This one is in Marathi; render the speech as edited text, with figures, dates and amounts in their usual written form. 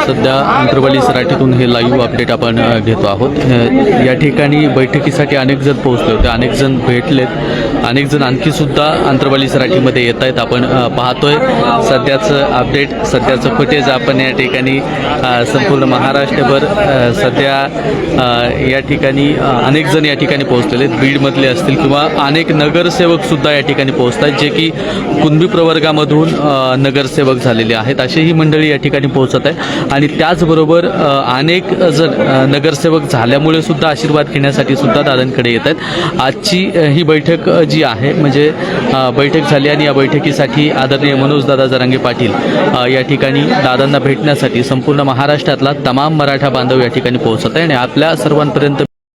सध्या अंतरवाली सराटीतून हे लाईव्ह अपडेट आपण घेतो आहोत। या ठिकाणी बैठकीसाठी अनेक जण पोहोचले होते, अनेक जण भेटलेत, अनेक जण आणखी सुद्धा अंतरवाली सराटीमध्ये येत आहेत। आपण पाहतोय सध्याचं अपडेट, सध्याचं फुटेज आपण या ठिकाणी संपूर्ण महाराष्ट्रभर सध्या या ठिकाणी अनेक जण या ठिकाणी पोहोचलेले आहेत। बीडमधले असतील किंवा अनेक नगरसेवक सुद्धा या ठिकाणी पोहोचत आहेत, जे की कुणबी प्रवर्गामधून नगरसेवक झालेले आहेत, अशी ही मंडळी या ठिकाणी पोहोचत आहे। आणि त्याचबरोबर अनेक जण नगरसेवक झाल्यामुळे सुद्धा आशीर्वाद घेण्यासाठी सुद्धा दादांकडे येत आहेत। आजची ही बैठक जी आहे म्हणजे बैठक झाली आणि या बैठकीसाठी आदरणीय मनोजदादा जरांगे पाटील या ठिकाणी दादांना भेटण्यासाठी संपूर्ण महाराष्ट्रातला तमाम मराठा बांधव या ठिकाणी पोहोचत आहे आणि आपल्या सर्वांपर्यंत